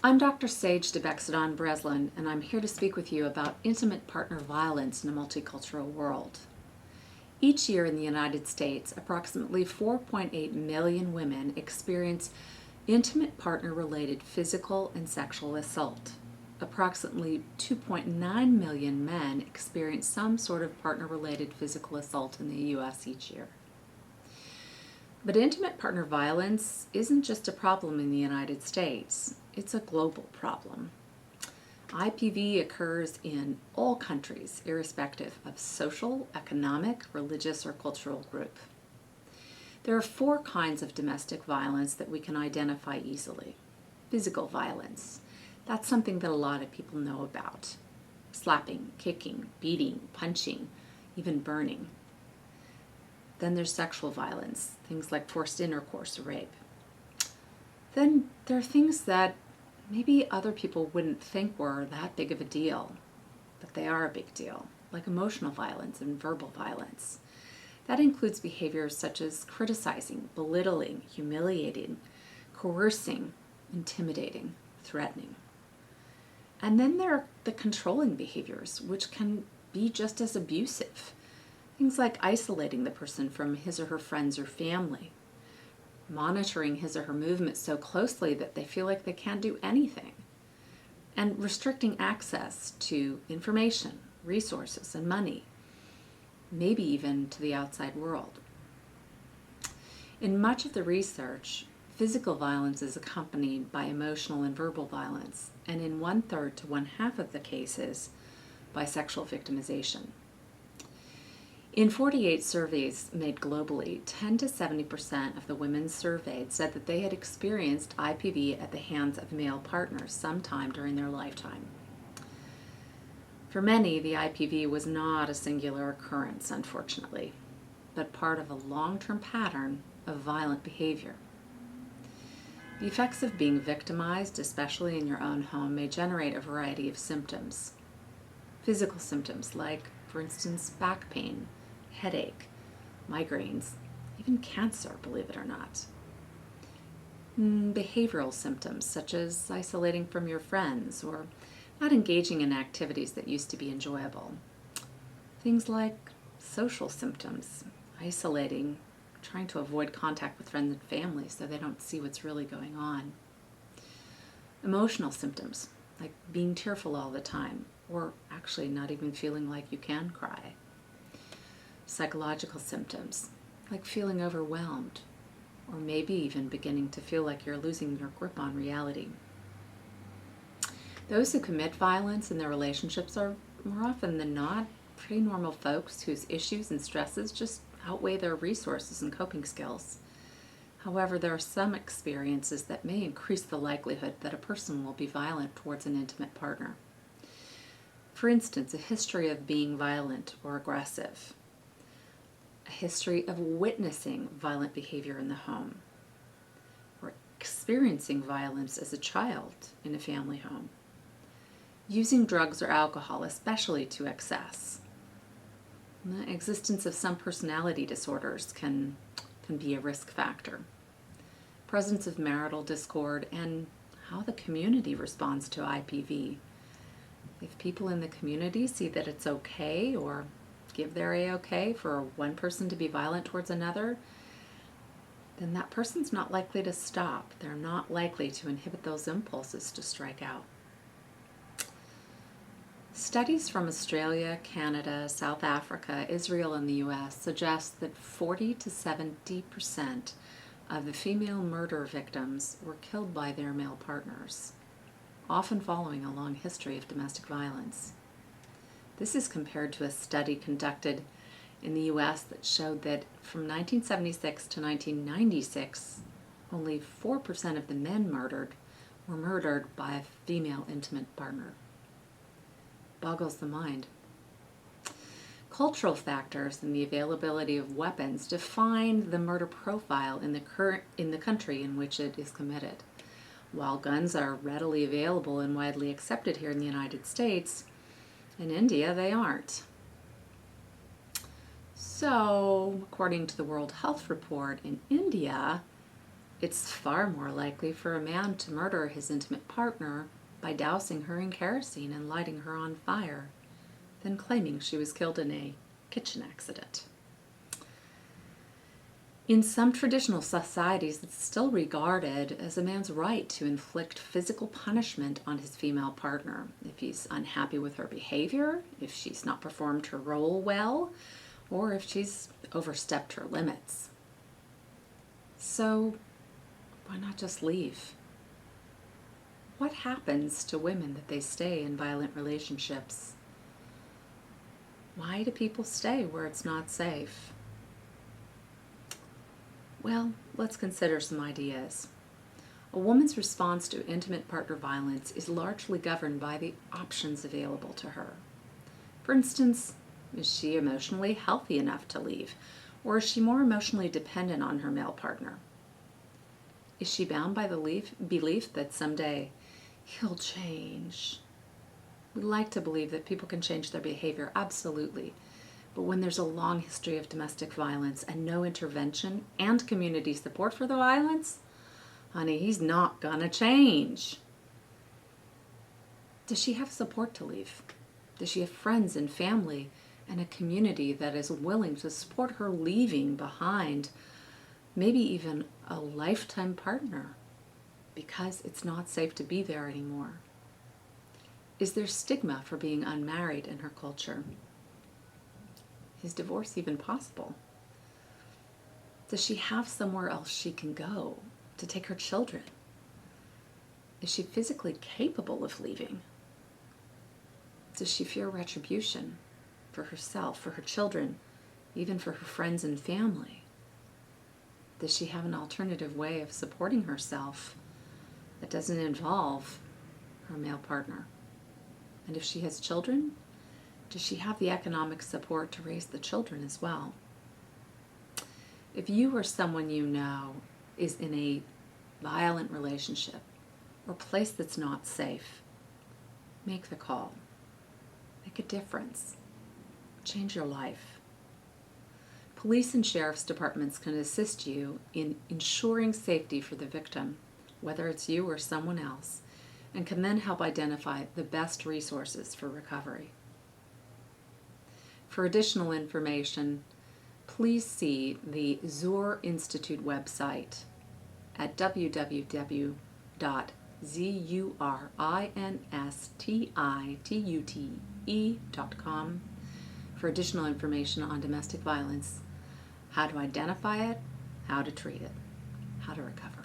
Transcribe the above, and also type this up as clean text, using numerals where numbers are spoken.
I'm Dr. Sage DeBexedon-Breslin, and I'm here to speak with you about intimate partner violence in a multicultural world. Each year in the United States, approximately 4.8 million women experience intimate partner-related physical and sexual assault. Approximately 2.9 million men experience some sort of partner-related physical assault in the U.S. each year. But intimate partner violence isn't just a problem in the United States, it's a global problem. IPV occurs in all countries, irrespective of social, economic, religious, or cultural group. There are 4 kinds of domestic violence that we can identify easily. Physical violence. That's something that a lot of people know about. Slapping, kicking, beating, punching, even burning. Then there's sexual violence, things like forced intercourse or rape. Then there are things that maybe other people wouldn't think were that big of a deal, but they are a big deal, like emotional violence and verbal violence. That includes behaviors such as criticizing, belittling, humiliating, coercing, intimidating, threatening. And then there are the controlling behaviors, which can be just as abusive. Things like isolating the person from his or her friends or family, monitoring his or her movements so closely that they feel like they can't do anything, and restricting access to information, resources, and money, maybe even to the outside world. In much of the research, physical violence is accompanied by emotional and verbal violence, and in 1/3 to 1/2 of the cases, by sexual victimization. In 48 surveys made globally, 10 to 70% of the women surveyed said that they had experienced IPV at the hands of male partners sometime during their lifetime. For many, the IPV was not a singular occurrence, unfortunately, but part of a long-term pattern of violent behavior. The effects of being victimized, especially in your own home, may generate a variety of symptoms. Physical symptoms like, for instance, back pain, headache, migraines, even cancer, believe it or not. Behavioral symptoms such as isolating from your friends or not engaging in activities that used to be enjoyable. Things like social symptoms, isolating, trying to avoid contact with friends and family so they don't see what's really going on. Emotional symptoms like being tearful all the time or actually not even feeling like you can cry. Psychological symptoms, like feeling overwhelmed, or maybe even beginning to feel like you're losing your grip on reality. Those who commit violence in their relationships are, more often than not, pretty normal folks whose issues and stresses just outweigh their resources and coping skills. However, there are some experiences that may increase the likelihood that a person will be violent towards an intimate partner. For instance, a history of being violent or aggressive, a history of witnessing violent behavior in the home, or experiencing violence as a child in a family home, using drugs or alcohol, especially to excess. The existence of some personality disorders can be a risk factor. Presence of marital discord and how the community responds to IPV. If people in the community see that it's okay or give their A-OK for one person to be violent towards another, then that person's not likely to stop. They're not likely to inhibit those impulses to strike out. Studies from Australia, Canada, South Africa, Israel, and the U.S. suggest that 40 to 70% of the female murder victims were killed by their male partners, often following a long history of domestic violence. This is compared to a study conducted in the U.S. that showed that from 1976 to 1996, only 4% of the men murdered were murdered by a female intimate partner. Boggles the mind. Cultural factors and the availability of weapons define the murder profile in the country in which it is committed. While guns are readily available and widely accepted here in the United States, in India they aren't. So, according to the World Health Report, in India, It's far more likely for a man to murder his intimate partner by dousing her in kerosene and lighting her on fire than claiming she was killed in a kitchen accident. In some traditional societies, it's still regarded as a man's right to inflict physical punishment on his female partner if he's unhappy with her behavior, if she's not performed her role well, or if she's overstepped her limits. So, why not just leave? What happens to women that they stay in violent relationships? Why do people stay where it's not safe? Well, let's consider some ideas. A woman's response to intimate partner violence is largely governed by the options available to her. For instance, is she emotionally healthy enough to leave, or is she more emotionally dependent on her male partner? Is she bound by the belief that someday he'll change? We like to believe that people can change their behavior, absolutely. But when there's a long history of domestic violence and no intervention and community support for the violence, honey, he's not gonna change. Does she have support to leave? Does she have friends and family and a community that is willing to support her leaving behind maybe even a lifetime partner because it's not safe to be there anymore? Is there stigma for being unmarried in her culture? Is divorce even possible? Does she have somewhere else she can go to take her children? Is she physically capable of leaving? Does she fear retribution for herself, for her children, even for her friends and family? Does she have an alternative way of supporting herself that doesn't involve her male partner? And if she has children, does she have the economic support to raise the children as well? If you or someone you know is in a violent relationship or place that's not safe, make the call. Make a difference. Change your life. Police and sheriff's departments can assist you in ensuring safety for the victim, whether it's you or someone else, and can then help identify the best resources for recovery. For additional information, please see the Zur Institute website at www.zurinstitute.com for additional information on domestic violence, how to identify it, how to treat it, how to recover.